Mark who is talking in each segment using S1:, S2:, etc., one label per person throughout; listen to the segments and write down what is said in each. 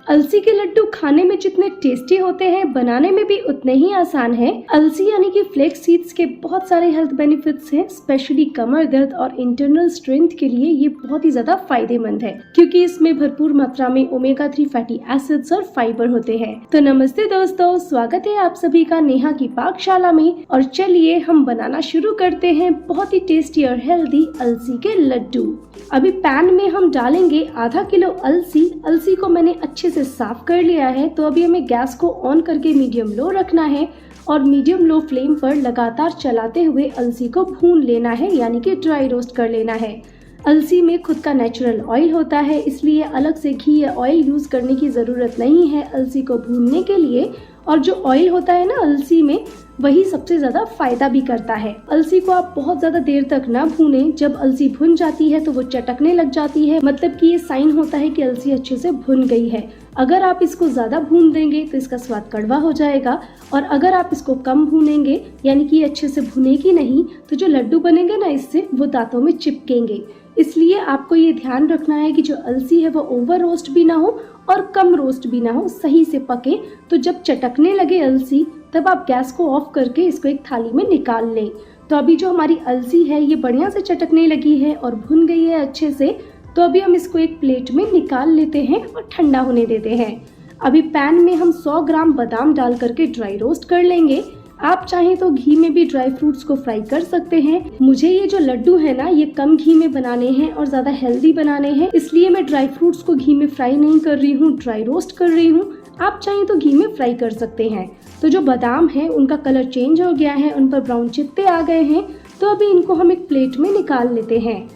S1: अलसी के लड्डू खाने में जितने टेस्टी होते हैं, बनाने में भी उतने ही आसान है। अलसी यानी कि फ्लेक्स सीड्स के बहुत सारे हेल्थ बेनिफिट्स हैं। स्पेशली कमर दर्द और इंटरनल स्ट्रेंथ के लिए ये बहुत ही ज्यादा फायदेमंद है, क्योंकि इसमें भरपूर मात्रा में ओमेगा 3 फैटी एसिड्स और फाइबर होते हैं। तो नमस्ते दोस्तों, स्वागत है आप सभी का नेहा की पाकशाला में। और चलिए हम बनाना शुरू करते हैं बहुत ही टेस्टी और हेल्दी अलसी के लड्डू। अभी पैन में हम डालेंगे आधा किलो अलसी। अलसी को मैंने अच्छे से साफ कर लिया है। तो अभी हमें गैस को ऑन करके मीडियम लो रखना है और मीडियम लो फ्लेम पर लगातार चलाते हुए अलसी को भून लेना है, यानी कि ड्राई रोस्ट कर लेना है। अलसी में खुद का नेचुरल ऑयल होता है, इसलिए अलग से घी या ऑयल यूज करने की जरूरत नहीं है अलसी को भूनने के लिए। और जो ऑयल होता है ना अलसी में, वही सबसे ज्यादा फायदा भी करता है। अलसी को आप बहुत ज्यादा देर तक ना भूनें। जब अलसी भुन जाती है तो वो चटकने लग जाती है, मतलब कि ये साइन होता है कि अलसी अच्छे से भुन गई है। अगर आप इसको ज्यादा भून देंगे तो इसका स्वाद कड़वा हो जाएगा, और अगर आप इसको कम भूनेंगे, यानी कि अच्छे से भुनेगी नहीं, तो जो लड्डू बनेंगे ना इससे, वो दांतों में चिपकेंगे। इसलिए आपको ये ध्यान रखना है कि जो अलसी है वो ओवर रोस्ट भी ना हो और कम रोस्ट भी ना हो, सही से पके। तो जब चटकने लगे अलसी, तब आप गैस को ऑफ करके इसको एक थाली में निकाल लें। तो अभी जो हमारी अलसी है ये बढ़िया से चटकने लगी है और भुन गई है अच्छे से। तो अभी हम इसको एक प्लेट में निकाल लेते हैं और ठंडा होने देते हैं। अभी पैन में हम 100 ग्राम बादाम डाल करके ड्राई रोस्ट कर लेंगे। आप चाहें तो घी में भी ड्राई फ्रूट्स को फ्राई कर सकते हैं। मुझे ये जो लड्डू है ना, ये कम घी में बनाने हैं और ज्यादा हेल्दी बनाने हैं, इसलिए मैं ड्राई फ्रूट्स को घी में फ्राई नहीं कर रही हूँ, ड्राई रोस्ट कर रही हूँ। आप चाहें तो घी में फ्राई कर सकते हैं। तो जो बादाम है उनका कलर चेंज हो गया है, उन पर ब्राउन चित्ते आ गए हैं। तो अभी इनको हम एक प्लेट में निकाल लेते हैं।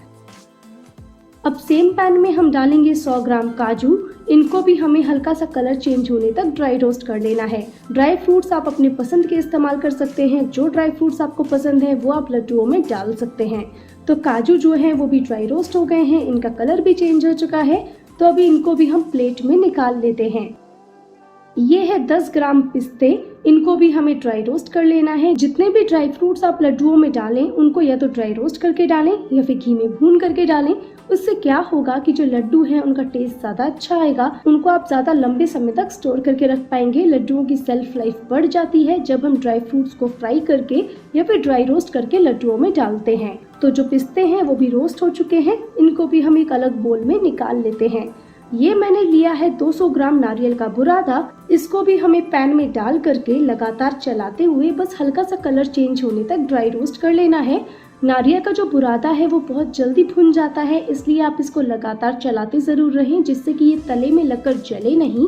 S1: अब सेम पैन में हम डालेंगे 100 ग्राम काजू। इनको भी हमें हल्का सा कलर चेंज होने तक ड्राई रोस्ट कर लेना है। ड्राई फ्रूट्स आप अपने पसंद के इस्तेमाल कर सकते हैं। जो ड्राई फ्रूट्स आपको पसंद है वो आप लड्डुओं में डाल सकते हैं। तो काजू जो है वो भी ड्राई रोस्ट हो गए हैं, इनका कलर भी चेंज हो चुका है। तो अभी इनको भी हम प्लेट में निकाल लेते हैं। ये है 10 ग्राम पिस्ते। इनको भी हमें ड्राई रोस्ट कर लेना है। जितने भी ड्राई फ्रूट्स आप लड्डुओं में डालें, उनको या तो ड्राई रोस्ट करके डालें या फिर घी में भून करके डालें। उससे क्या होगा कि जो लड्डू है उनका टेस्ट ज्यादा अच्छा आएगा। उनको आप ज्यादा लंबे समय तक स्टोर करके रख पाएंगे। लड्डुओं की सेल्फ लाइफ बढ़ जाती है जब हम ड्राई फ्रूट्स को फ्राई करके या फिर ड्राई रोस्ट करके लड्डुओं में डालते हैं। तो जो पिस्ते हैं वो भी रोस्ट हो चुके हैं। इनको भी हम एक अलग बोल में निकाल लेते हैं। ये मैंने लिया है 200 ग्राम नारियल का बुरादा। इसको भी हमें पैन में डाल करके लगातार चलाते हुए बस हल्का सा कलर चेंज होने तक ड्राई रोस्ट कर लेना है। नारियल का जो बुरादा है वो बहुत जल्दी भुन जाता है, इसलिए आप इसको लगातार चलाते जरूर रहें, जिससे कि ये तले में लगकर जले नहीं।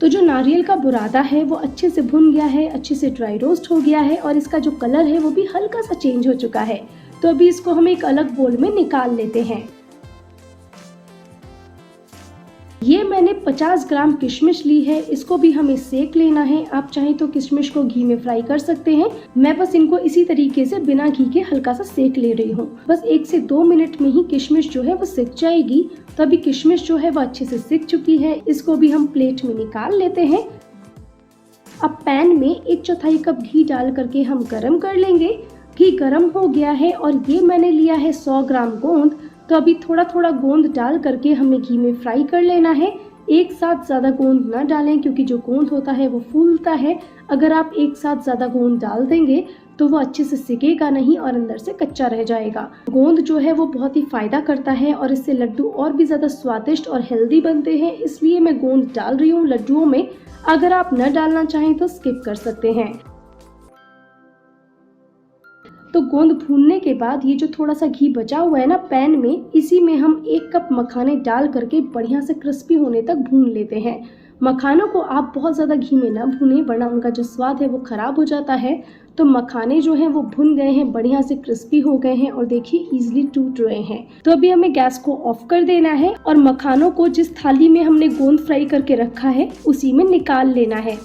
S1: तो जो नारियल का बुरादा है वो अच्छे से भुन गया है, अच्छे से ड्राई रोस्ट हो गया है और इसका जो कलर है वो भी हल्का सा चेंज हो चुका है। तो अभी इसको हम एक अलग बोल में निकाल लेते हैं। ये मैंने 50 ग्राम किशमिश ली है। इसको भी हमें सेक लेना है। आप चाहें तो किशमिश को घी में फ्राई कर सकते हैं। मैं बस इनको इसी तरीके से बिना घी के हल्का सा सेक ले रही हूँ। बस 1 से 2 मिनट में ही किशमिश जो है वो सिक जाएगी। तो अभी किशमिश जो है वो अच्छे से सिक चुकी है। इसको भी हम प्लेट में निकाल लेते हैं। अब पैन में 1/4 कप घी डाल करके हम गरम कर लेंगे। घी गरम हो गया है और ये मैंने लिया है 100 ग्राम गोंद। तो अभी थोड़ा थोड़ा गोंद डाल करके हमें घी में फ्राई कर लेना है। एक साथ ज्यादा गोंद न डालें, क्योंकि जो गोंद होता है वो फूलता है। अगर आप एक साथ ज्यादा गोंद डाल देंगे तो वो अच्छे से सिकेगा नहीं और अंदर से कच्चा रह जाएगा। गोंद जो है वो बहुत ही फायदा करता है और इससे लड्डू और भी ज्यादा स्वादिष्ट और हेल्दी बनते हैं, इसलिए मैं गोंद डाल रही हूँ लड्डुओं में। अगर आप न डालना चाहें तो स्किप कर सकते हैं। तो गोंद भूनने के बाद ये जो थोड़ा सा घी बचा हुआ है ना पैन में, इसी में हम 1 कप मखाने डाल करके बढ़िया से क्रिस्पी होने तक भून लेते हैं। मखानों को आप बहुत ज़्यादा घी में ना भूनें, वरना उनका जो स्वाद है वो खराब हो जाता है। तो मखाने जो हैं वो भुन गए हैं, बढ़िया से क्रिस्पी हो गए हैं और देखिए इजीली टूट रहे हैं। तो अभी हमें गैस को ऑफ कर देना है और मखानों को जिस थाली में हमने गोंद फ्राई करके रखा है उसी में निकाल लेना है।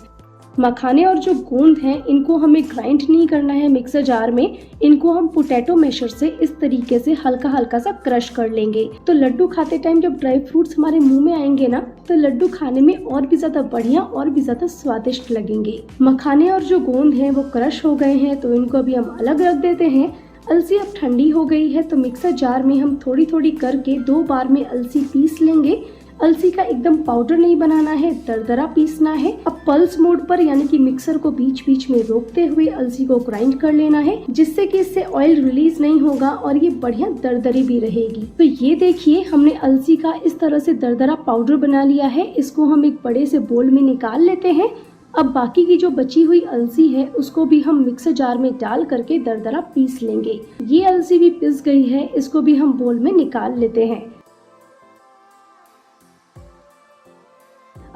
S1: मखाने और जो गोंद हैं इनको हमें ग्राइंड नहीं करना है मिक्सर जार में। इनको हम पोटैटो मैशर से इस तरीके से हल्का हल्का सा क्रश कर लेंगे। तो लड्डू खाते टाइम जब ड्राई फ्रूट्स हमारे मुंह में आएंगे ना, तो लड्डू खाने में और भी ज्यादा बढ़िया और भी ज्यादा स्वादिष्ट लगेंगे। मखाने और जो गोंद हैं वो क्रश हो गए हैं, तो इनको अभी हम अलग रख देते हैं। अलसी अब ठंडी हो गई है तो मिक्सर जार में हम थोड़ी थोड़ी करके 2 बार में अलसी पीस लेंगे। अलसी का एकदम पाउडर नहीं बनाना है, दरदरा पीसना है। अब पल्स मोड पर यानी कि मिक्सर को बीच बीच में रोकते हुए अलसी को ग्राइंड कर लेना है, जिससे कि इससे ऑयल रिलीज नहीं होगा और ये बढ़िया दरदरी भी रहेगी। तो ये देखिए हमने अलसी का इस तरह से दरदरा पाउडर बना लिया है। इसको हम एक बड़े से बोल में निकाल लेते हैं। अब बाकी की जो बची हुई अलसी है उसको भी हम मिक्सर जार में डाल करके दरदरा पीस लेंगे। ये अलसी भी पिस गई है, इसको भी हम बोल में निकाल लेते हैं।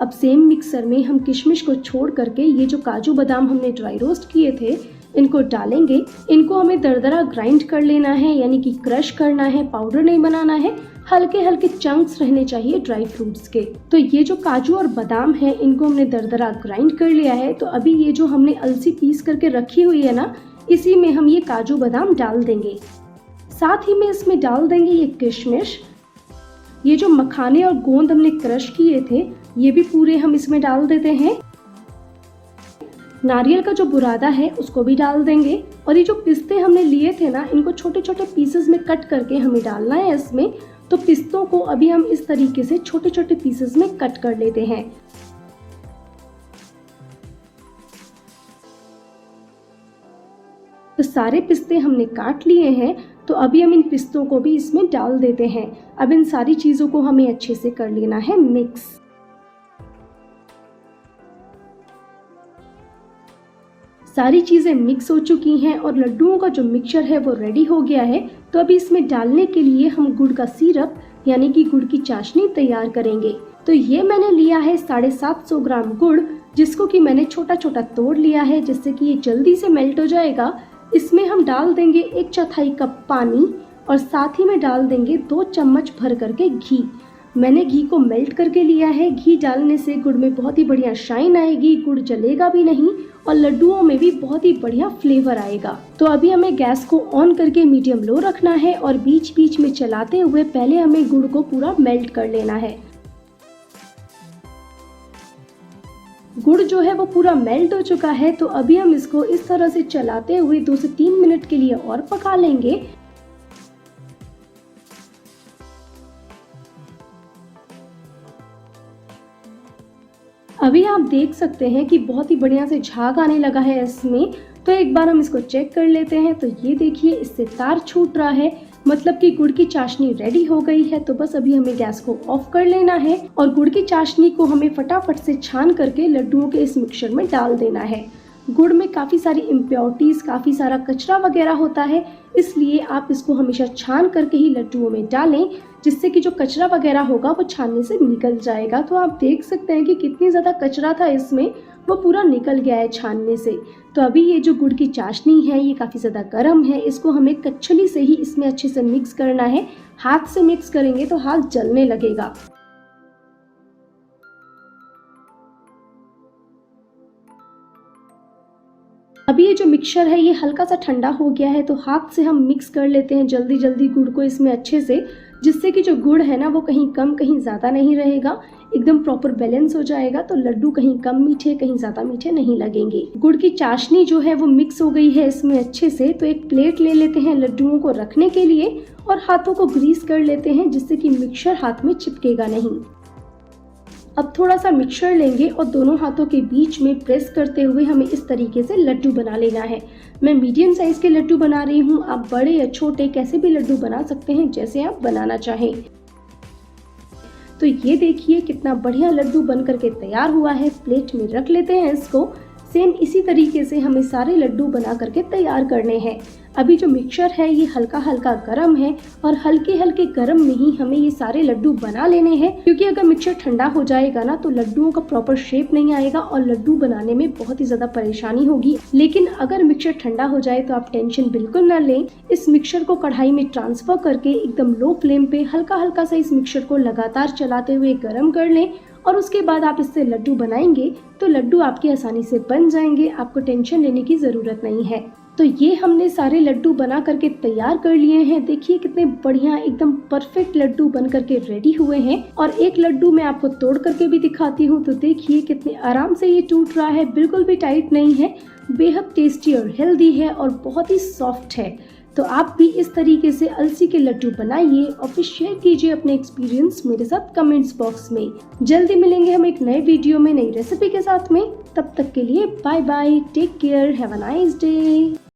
S1: अब सेम मिक्सर में हम किशमिश को छोड़ करके ये जो काजू बादाम हमने ड्राई रोस्ट किए थे इनको डालेंगे। इनको हमें दरदरा ग्राइंड कर लेना है, यानी कि क्रश करना है, पाउडर नहीं बनाना है। हल्के हल्के चंक्स रहने चाहिए ड्राई फ्रूट्स के। तो ये जो काजू और बादाम है इनको हमने दरदरा ग्राइंड कर लिया है। तो अभी ये जो हमने अलसी पीस करके रखी हुई है ना, इसी में हम ये काजू बादाम डाल देंगे। साथ ही में इसमें डाल देंगे ये किशमिश। ये जो मखाने और गोंद हमने क्रश किए थे ये भी पूरे हम इसमें डाल देते हैं। नारियल का जो बुरादा है उसको भी डाल देंगे। और ये जो पिस्ते हमने लिए थे ना, इनको छोटे छोटे पीसेस में कट करके हमें डालना है इसमें। तो पिस्तों को अभी हम इस तरीके से छोटे छोटे पीसेस में कट कर लेते हैं। तो सारे पिस्ते हमने काट लिए हैं। तो अभी हम इन पिस्तों को भी इसमें डाल देते हैं। अब इन सारी चीजों को हमें अच्छे से कर लेना है मिक्स। सारी चीजें मिक्स हो चुकी हैं और लड्डुओं का जो मिक्सचर है वो रेडी हो गया है। तो अभी इसमें डालने के लिए हम गुड़ का सिरप यानी कि गुड़ की चाशनी तैयार करेंगे। तो ये मैंने लिया है 750 ग्राम गुड़, जिसको कि मैंने छोटा छोटा तोड़ लिया है, जिससे कि ये जल्दी से मेल्ट हो जाएगा। इसमें हम डाल देंगे 1/4 कप पानी और साथ ही में डाल देंगे 2 चम्मच भर करके घी। मैंने घी को मेल्ट करके लिया है। घी डालने से गुड़ में बहुत ही बढ़िया शाइन आएगी, गुड़ जलेगा भी नहीं और लड्डुओं में भी बहुत ही बढ़िया फ्लेवर आएगा। तो अभी हमें गैस को ऑन करके मीडियम लो रखना है और बीच बीच में चलाते हुए पहले हमें गुड़ को पूरा मेल्ट कर लेना है। गुड़ जो है वो पूरा मेल्ट हो चुका है। तो अभी हम इसको इस तरह से चलाते हुए 2 से 3 मिनट के लिए और पका लेंगे। अभी आप देख सकते हैं कि बहुत ही बढ़िया से झाग आने लगा है इसमें। तो एक बार हम इसको चेक कर लेते हैं। तो ये देखिए इससे तार छूट रहा है, मतलब कि गुड़ की चाशनी रेडी हो गई है। तो बस अभी हमें गैस को ऑफ कर लेना है और गुड़ की चाशनी को हमें फटाफट से छान करके लड्डुओं के इस मिक्सचर में डाल देना है। गुड़ में काफ़ी सारी इम्प्योरिटीज़, काफ़ी सारा कचरा वगैरह होता है, इसलिए आप इसको हमेशा छान करके ही लड्डुओं में डालें, जिससे कि जो कचरा वगैरह होगा वो छानने से निकल जाएगा। तो आप देख सकते हैं कि कितनी ज़्यादा कचरा था इसमें, वो पूरा निकल गया है छानने से। तो अभी ये जो गुड़ की चाशनी है ये काफ़ी ज़्यादा गर्म है, इसको हमें कच्छली से ही इसमें अच्छे से मिक्स करना है। हाथ से मिक्स करेंगे तो हाथ जलने लगेगा। अभी ये जो मिक्सचर है ये हल्का सा ठंडा हो गया है। तो हाथ से हम मिक्स कर लेते हैं जल्दी जल्दी गुड़ को इसमें अच्छे से, जिससे कि जो गुड़ है ना वो कहीं कम कहीं ज़्यादा नहीं रहेगा, एकदम प्रॉपर बैलेंस हो जाएगा। तो लड्डू कहीं कम मीठे कहीं ज़्यादा मीठे नहीं लगेंगे। गुड़ की चाशनी जो है वो मिक्स हो गई है इसमें अच्छे से। तो एक प्लेट ले लेते हैं लड्डुओं को रखने के लिए और हाथों को ग्रीस कर लेते हैं, जिससे कि मिक्सचर हाथ में चिपकेगा नहीं। अब थोड़ा सा मिक्सचर लेंगे और दोनों हाथों के बीच में प्रेस करते हुए हमें इस तरीके से लड्डू बना लेना है। मैं मीडियम साइज के लड्डू बना रही हूँ, आप बड़े या छोटे कैसे भी लड्डू बना सकते हैं, जैसे आप बनाना चाहें। तो ये देखिए कितना बढ़िया लड्डू बन करके तैयार हुआ है। प्लेट में रख लेते हैं इसको। सेम इसी तरीके से हमें सारे लड्डू बना करके तैयार करने हैं। अभी जो मिक्सचर है ये हल्का हल्का गर्म है और हल्के हल्के गर्म में ही हमें ये सारे लड्डू बना लेने हैं, क्योंकि अगर मिक्सचर ठंडा हो जाएगा ना तो लड्डुओं का प्रॉपर शेप नहीं आएगा और लड्डू बनाने में बहुत ही ज्यादा परेशानी होगी। लेकिन अगर मिक्सचर ठंडा हो जाए तो आप टेंशन बिल्कुल ना लें। इस मिक्सचर को कढ़ाई में ट्रांसफर करके एकदम लो फ्लेम पे हल्का हल्का सा इस मिक्सचर को लगातार चलाते हुए गर्म कर लें और उसके बाद आप इससे लड्डू बनाएंगे तो लड्डू आपके आसानी से बन जाएंगे, आपको टेंशन लेने की ज़रूरत नहीं है। तो ये हमने सारे लड्डू बना करके तैयार कर लिए हैं। देखिए कितने बढ़िया एकदम परफेक्ट लड्डू बन करके रेडी हुए हैं। और एक लड्डू मैं आपको तोड़ करके भी दिखाती हूँ। तो देखिए कितने आराम से ये टूट रहा है, बिल्कुल भी टाइट नहीं है, बेहद टेस्टी और हेल्दी है और बहुत ही सॉफ्ट है। तो आप भी इस तरीके से अलसी के लड्डू बनाइए और फिर शेयर कीजिए अपने एक्सपीरियंस मेरे साथ कमेंट्स बॉक्स में। जल्दी मिलेंगे हम एक नए वीडियो में नई रेसिपी के साथ में। तब तक के लिए bye bye, take care, have a nice day.